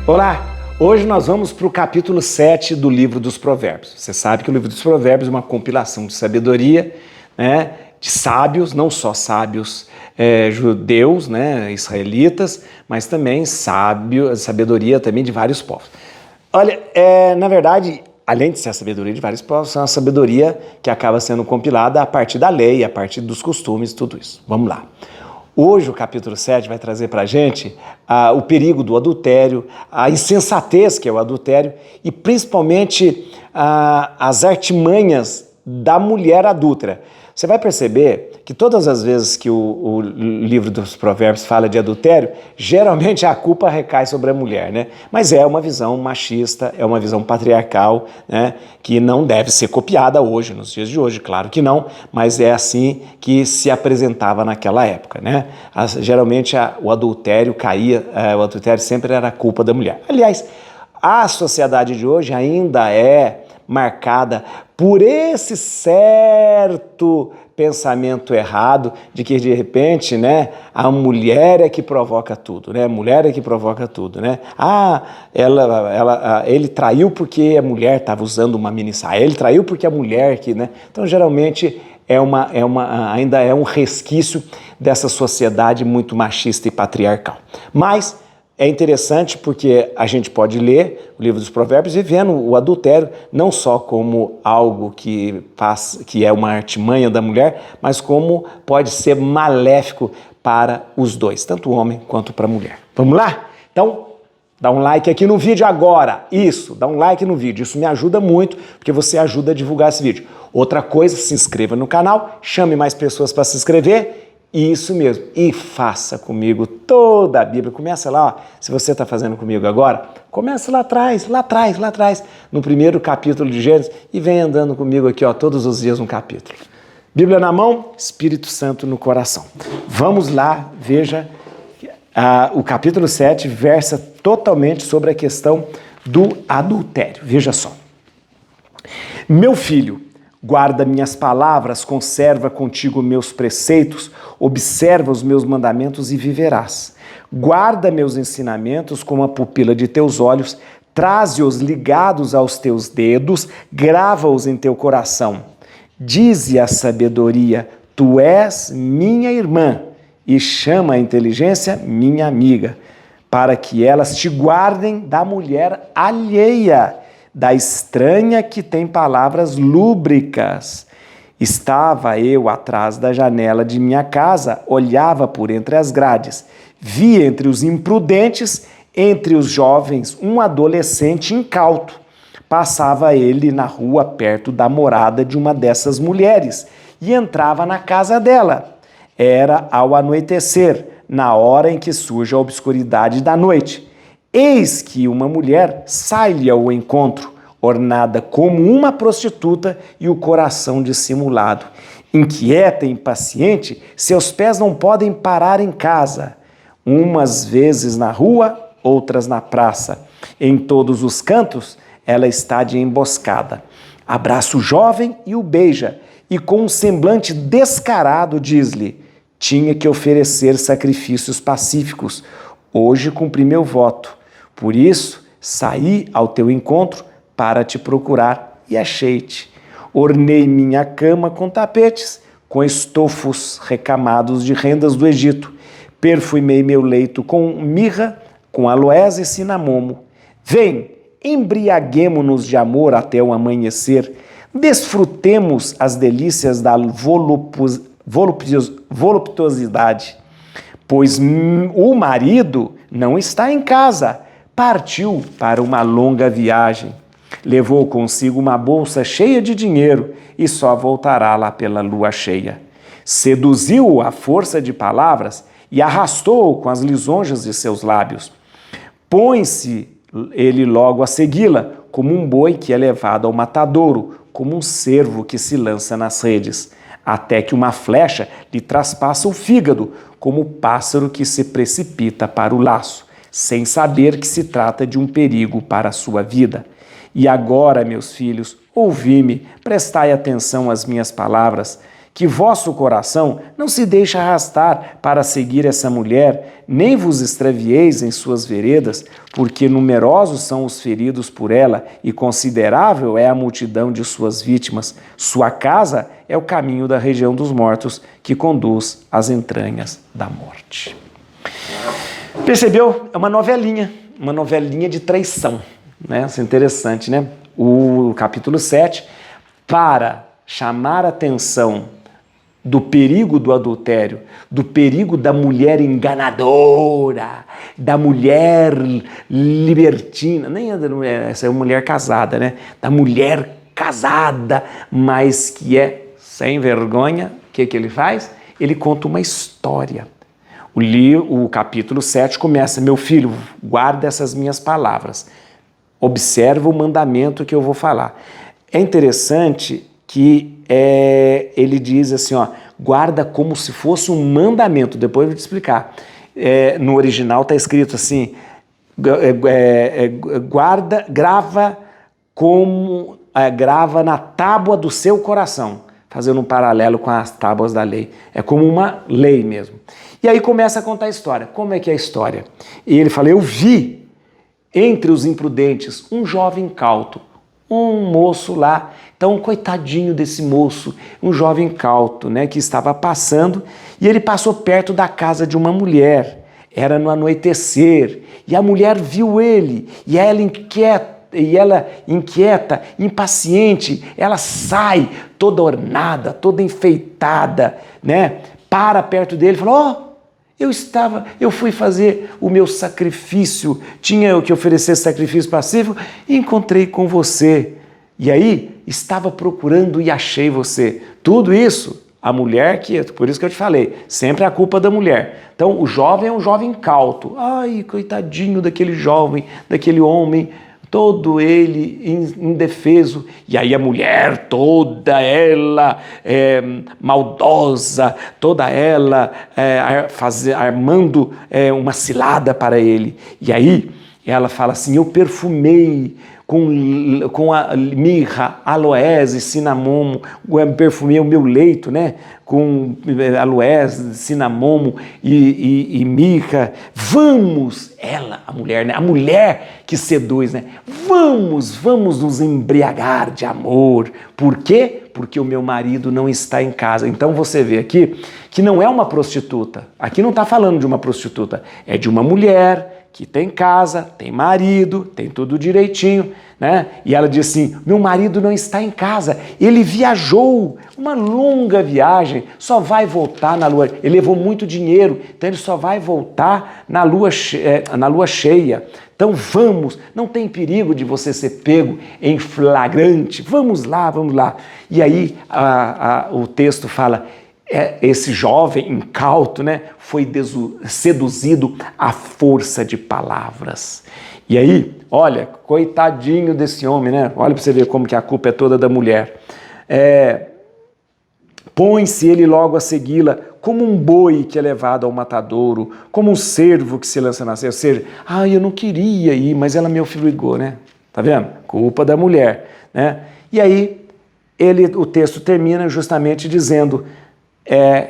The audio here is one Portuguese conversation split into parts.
Olá! Hoje nós vamos para o capítulo 7 do livro dos Provérbios. Você sabe que o livro dos Provérbios é uma compilação de sabedoria, né, de sábios, não só sábios judeus, né, israelitas, mas também sabedoria também de vários povos. Olha, na verdade, além de ser a sabedoria de vários povos, é uma sabedoria que acaba sendo compilada a partir da lei, a partir dos costumes, tudo isso. Vamos lá. Hoje o capítulo 7 vai trazer para a gente o perigo do adultério, a insensatez que é o adultério e principalmente as artimanhas da mulher adúltera. Você vai perceber que todas as vezes que o livro dos Provérbios fala de adultério, geralmente a culpa recai sobre a mulher, né? Mas é uma visão machista, é uma visão patriarcal, né? Que não deve ser copiada hoje, nos dias de hoje, claro que não, mas é assim que se apresentava naquela época, né? Geralmente o adultério caía, o adultério sempre era a culpa da mulher. Aliás, a sociedade de hoje ainda é marcada por esse certo pensamento errado de que de repente, né, a mulher é que provoca tudo, né? A mulher é que provoca tudo, né? Ele traiu porque a mulher estava usando uma mini saia, ele traiu porque a mulher que, né? Então, geralmente ainda é um resquício dessa sociedade muito machista e patriarcal. Mas é interessante porque a gente pode ler o livro dos Provérbios e vendo o adultério não só como algo que é uma artimanha da mulher, mas como pode ser maléfico para os dois, tanto o homem quanto para a mulher. Vamos lá? Então, dá um like aqui no vídeo agora. Isso, dá um like no vídeo. Isso me ajuda muito, porque você ajuda a divulgar esse vídeo. Outra coisa, se inscreva no canal, chame mais pessoas para se inscrever. Isso mesmo, e faça comigo toda a Bíblia. Começa lá, ó, se você está fazendo comigo agora, começa lá atrás, no primeiro capítulo de Gênesis e vem andando comigo aqui, ó, todos os dias um capítulo. Bíblia na mão, Espírito Santo no coração. Vamos lá, veja, o capítulo 7 versa totalmente sobre a questão do adultério. Veja só. Meu filho, guarda minhas palavras, conserva contigo meus preceitos, observa os meus mandamentos e viverás. Guarda meus ensinamentos como a pupila de teus olhos, traze-os ligados aos teus dedos, grava-os em teu coração. Dize a sabedoria, tu és minha irmã, e chama a inteligência minha amiga, para que elas te guardem da mulher alheia, da estranha que tem palavras lúbricas. Estava eu atrás da janela de minha casa, olhava por entre as grades, vi entre os imprudentes, entre os jovens, um adolescente incauto. Passava ele na rua perto da morada de uma dessas mulheres e entrava na casa dela. Era ao anoitecer, na hora em que surge a obscuridade da noite. Eis que uma mulher sai-lhe ao encontro, ornada como uma prostituta e o coração dissimulado. Inquieta e impaciente, seus pés não podem parar em casa. Umas vezes na rua, outras na praça. Em todos os cantos, ela está de emboscada. Abraça o jovem e o beija, e com um semblante descarado diz-lhe: tinha que oferecer sacrifícios pacíficos. Hoje cumpri meu voto. Por isso, saí ao teu encontro para te procurar e achei-te. Ornei minha cama com tapetes, com estofos recamados de rendas do Egito. Perfumei meu leito com mirra, com aloés e cinamomo. Vem, embriaguemo-nos de amor até o amanhecer. Desfrutemos as delícias da voluptuosidade. Pois o marido não está em casa, partiu para uma longa viagem. Levou consigo uma bolsa cheia de dinheiro e só voltará lá pela lua cheia. Seduziu-o à força de palavras e arrastou-o com as lisonjas de seus lábios. Põe-se ele logo a segui-la, como um boi que é levado ao matadouro, como um cervo que se lança nas redes, até que uma flecha lhe traspassa o fígado, como o pássaro que se precipita para o laço, sem saber que se trata de um perigo para a sua vida. E agora, meus filhos, ouvi-me, prestai atenção às minhas palavras, que vosso coração não se deixe arrastar para seguir essa mulher, nem vos extravieis em suas veredas, porque numerosos são os feridos por ela e considerável é a multidão de suas vítimas. Sua casa é o caminho da região dos mortos, que conduz às entranhas da morte. Percebeu? É uma novelinha de traição, né? Isso é interessante, né? O capítulo 7, para chamar a atenção do perigo do adultério, do perigo da mulher enganadora, da mulher libertina, nem essa é uma mulher casada, né? Da mulher casada, mas que é sem vergonha. O que ele faz? Ele conta uma história. O capítulo 7 começa: meu filho, guarda essas minhas palavras, observa o mandamento que eu vou falar. É interessante que ele diz assim, ó, guarda como se fosse um mandamento. Depois eu vou te explicar. No original está escrito assim, grava na tábua do seu coração, fazendo um paralelo com as tábuas da lei. É como uma lei mesmo. E aí começa a contar a história. Como é que é a história? E ele fala: eu vi entre os imprudentes um jovem incauto, um moço lá. Então, coitadinho desse moço, um jovem incauto, né, que estava passando, e ele passou perto da casa de uma mulher. Era no anoitecer, e a mulher viu ele, e ela inquieta, impaciente, ela sai toda ornada, toda enfeitada, né? Para perto dele e fala: eu fui fazer o meu sacrifício, tinha que oferecer sacrifício pacífico e encontrei com você. E aí, estava procurando e achei você. Tudo isso, a mulher, por isso que eu te falei, sempre é a culpa da mulher. Então, o jovem é um jovem incauto. Ai, coitadinho daquele jovem, daquele homem, todo ele indefeso. E aí a mulher, toda ela maldosa, toda ela armando uma cilada para ele. E aí ela fala assim: eu perfumei com a mirra, aloés e cinamomo, perfumei o meu leito, né? Com aloés, cinamomo e mirra. Vamos, ela, a mulher, né? A mulher que seduz, né? Vamos nos embriagar de amor. Por quê? Porque o meu marido não está em casa. Então você vê aqui que não é uma prostituta. Aqui não está falando de uma prostituta, é de uma mulher que tem casa, tem marido, tem tudo direitinho, né? E ela diz assim: meu marido não está em casa, ele viajou, uma longa viagem, só vai voltar na lua, ele levou muito dinheiro, então ele só vai voltar na lua cheia. Então vamos, não tem perigo de você ser pego em flagrante, vamos lá. E aí o texto fala: esse jovem incauto, né, foi seduzido à força de palavras. E aí, olha, coitadinho desse homem, né? Olha para você ver como que a culpa é toda da mulher. Põe-se ele logo a segui-la, como um boi que é levado ao matadouro, como um cervo que se lança na cesta. Ou seja, eu não queria ir, mas ela me obrigou, né? Tá vendo? Culpa da mulher, né? E aí, o texto termina justamente dizendo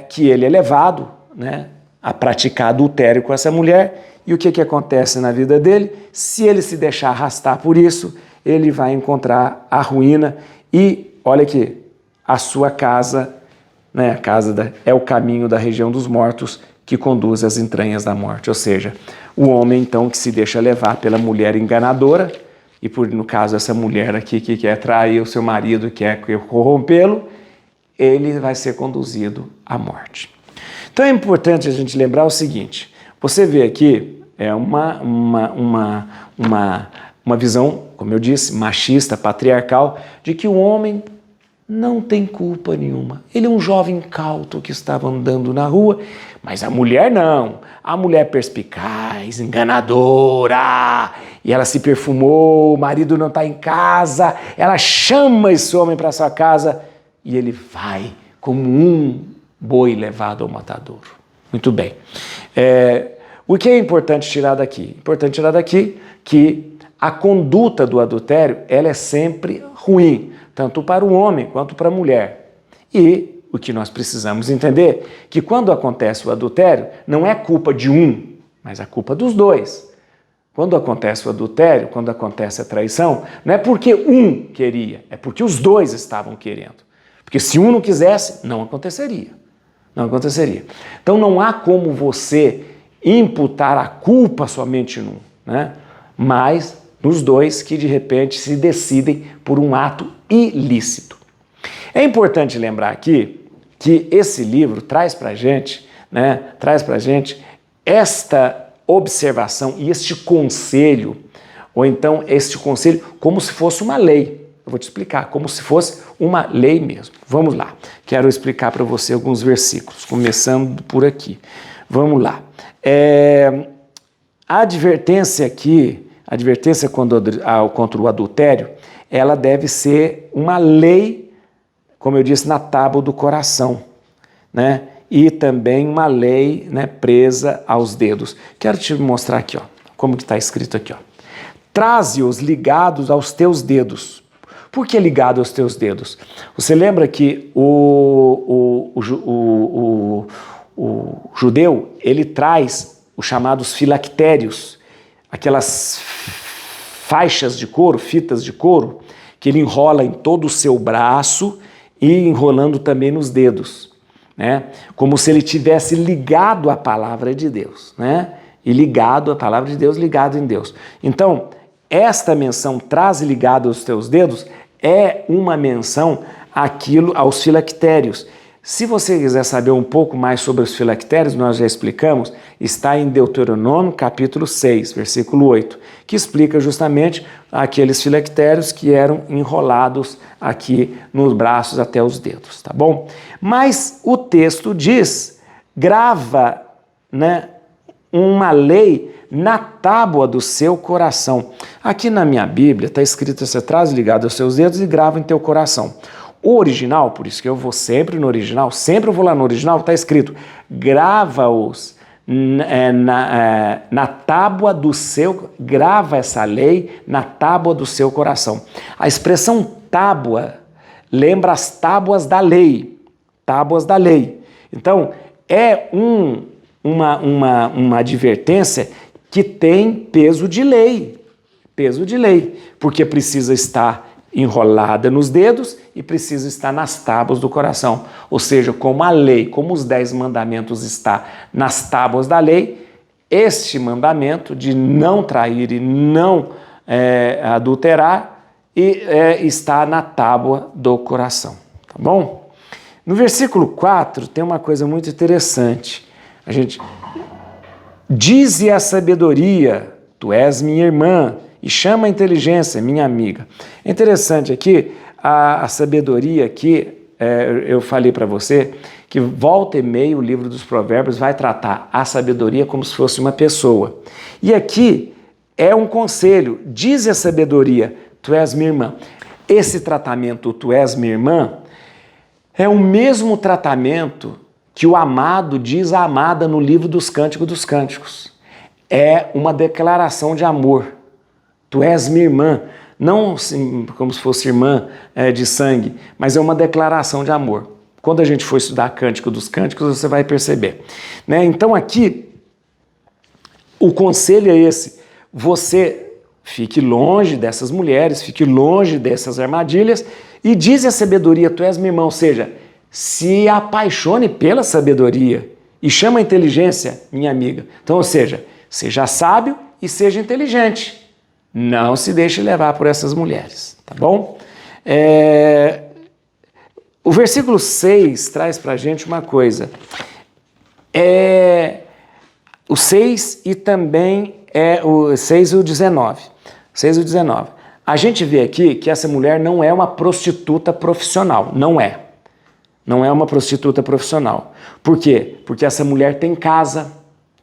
que ele é levado, né, a praticar adultério com essa mulher. E o que acontece na vida dele? Se ele se deixar arrastar por isso, ele vai encontrar a ruína. E olha aqui, a sua casa, né, a casa é o caminho da região dos mortos, que conduz às entranhas da morte. Ou seja, o homem então que se deixa levar pela mulher enganadora, e no caso essa mulher aqui que quer trair o seu marido, quer corrompê-lo, ele vai ser conduzido à morte. Então é importante a gente lembrar o seguinte: você vê aqui uma visão, como eu disse, machista, patriarcal, de que o homem não tem culpa nenhuma. Ele é um jovem incauto que estava andando na rua, mas a mulher não. A mulher perspicaz, enganadora, e ela se perfumou, o marido não está em casa, ela chama esse homem para sua casa, e ele vai como um boi levado ao matadouro. Muito bem. O que é importante tirar daqui? Importante tirar daqui que a conduta do adultério, ela é sempre ruim, tanto para o homem quanto para a mulher. E o que nós precisamos entender, que quando acontece o adultério, não é culpa de um, mas é culpa dos dois. Quando acontece o adultério, quando acontece a traição, não é porque um queria, é porque os dois estavam querendo. Porque se um não quisesse, não aconteceria. Não aconteceria. Então não há como você imputar a culpa somente num, né? Mas nos dois que de repente se decidem por um ato ilícito. É importante lembrar aqui que esse livro traz pra gente, né? Traz pra gente esta observação e este conselho, ou então este conselho como se fosse uma lei. Eu vou te explicar, como se fosse uma lei mesmo. Vamos lá. Quero explicar para você alguns versículos, começando por aqui. Vamos lá. A advertência aqui, a advertência contra o adultério, ela deve ser uma lei, como eu disse, na tábua do coração, né? E também uma lei, né, presa aos dedos. Quero te mostrar aqui, ó, como que está escrito aqui, ó. Traze-os ligados aos teus dedos. Por que ligado aos teus dedos? Você lembra que o judeu, ele traz os chamados filactérios, aquelas faixas de couro, fitas de couro, que ele enrola em todo o seu braço e enrolando também nos dedos, né? Como se ele tivesse ligado à palavra de Deus, né? E ligado à palavra de Deus, ligado em Deus. Então, esta menção, traze ligado aos teus dedos, é uma menção aos filactérios. Se você quiser saber um pouco mais sobre os filactérios, nós já explicamos, está em Deuteronômio capítulo 6, versículo 8, que explica justamente aqueles filactérios que eram enrolados aqui nos braços até os dedos, tá bom? Mas o texto diz, grava, né, uma lei na tábua do seu coração. Aqui na minha Bíblia está escrito, você traz ligado aos seus dedos e grava em teu coração. O original, por isso que eu vou sempre no original, sempre eu vou lá no original, está escrito, grava-os na tábua do seu, grava essa lei na tábua do seu coração. A expressão tábua lembra as tábuas da lei, tábuas da lei. Então, é uma advertência que tem peso de lei, porque precisa estar enrolada nos dedos e precisa estar nas tábuas do coração. Ou seja, como a lei, como os 10 mandamentos está nas tábuas da lei, este mandamento de não trair e não adulterar está na tábua do coração. Tá bom? No versículo 4 tem uma coisa muito interessante. Dize a sabedoria, tu és minha irmã, e chama a inteligência, minha amiga. É interessante aqui, a sabedoria aqui, eu falei para você, que volta e meia o livro dos Provérbios vai tratar a sabedoria como se fosse uma pessoa. E aqui é um conselho, dize a sabedoria, tu és minha irmã. Esse tratamento, tu és minha irmã, é o mesmo tratamento que o amado diz à amada no livro dos Cânticos dos Cânticos. É uma declaração de amor. Tu és minha irmã, não como se fosse irmã de sangue, mas é uma declaração de amor. Quando a gente for estudar Cântico dos Cânticos, você vai perceber, né? Então aqui, o conselho é esse, você fique longe dessas mulheres, fique longe dessas armadilhas e diz a sabedoria, tu és minha irmã, ou seja, se apaixone pela sabedoria e chama a inteligência, minha amiga. Então, ou seja, seja sábio e seja inteligente. Não se deixe levar por essas mulheres, tá bom? O versículo 6 traz pra gente uma coisa. O 6 e também o 6 e o 19. 6 e o 19. A gente vê aqui que essa mulher não é uma prostituta profissional, não é. Não é uma prostituta profissional. Por quê? Porque essa mulher tem casa,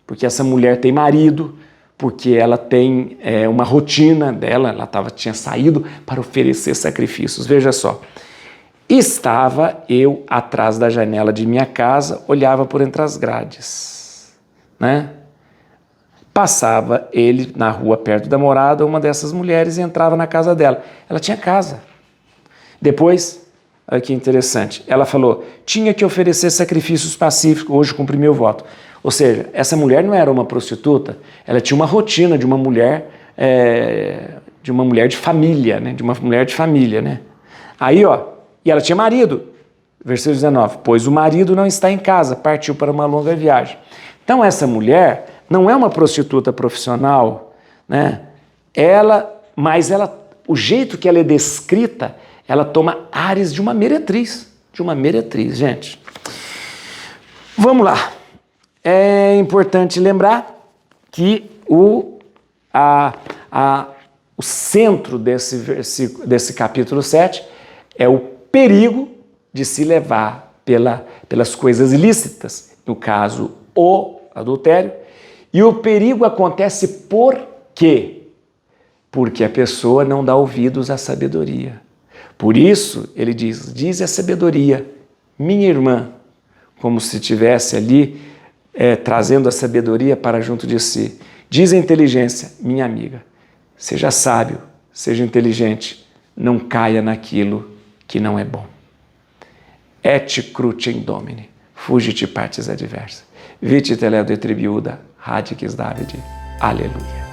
porque essa mulher tem marido, porque ela tem uma rotina dela, ela tinha saído para oferecer sacrifícios. Veja só, estava eu atrás da janela de minha casa, olhava por entre as grades, né? Passava ele na rua perto da morada, uma dessas mulheres, e entrava na casa dela. Ela tinha casa. Depois, Olha que interessante. Ela falou, tinha que oferecer sacrifícios pacíficos, hoje cumpri meu voto. Ou seja, essa mulher não era uma prostituta, ela tinha uma rotina de uma mulher, de família, né? De uma mulher de família, né? Aí, ó, e ela tinha marido, versículo 19, pois o marido não está em casa, partiu para uma longa viagem. Então essa mulher não é uma prostituta profissional, né? Mas o jeito que ela é descrita, ela toma ares de uma meretriz, gente. Vamos lá. É importante lembrar que o centro desse capítulo 7 é o perigo de se levar pelas coisas ilícitas, no caso, o adultério, e o perigo acontece por quê? Porque a pessoa não dá ouvidos à sabedoria. Por isso, ele diz a sabedoria, minha irmã, como se estivesse ali trazendo a sabedoria para junto de si. Diz a inteligência, minha amiga, seja sábio, seja inteligente, não caia naquilo que não é bom. Et crucem domini, fugit partes adversa, vite teledo tribiuda, radix Davide. Aleluia.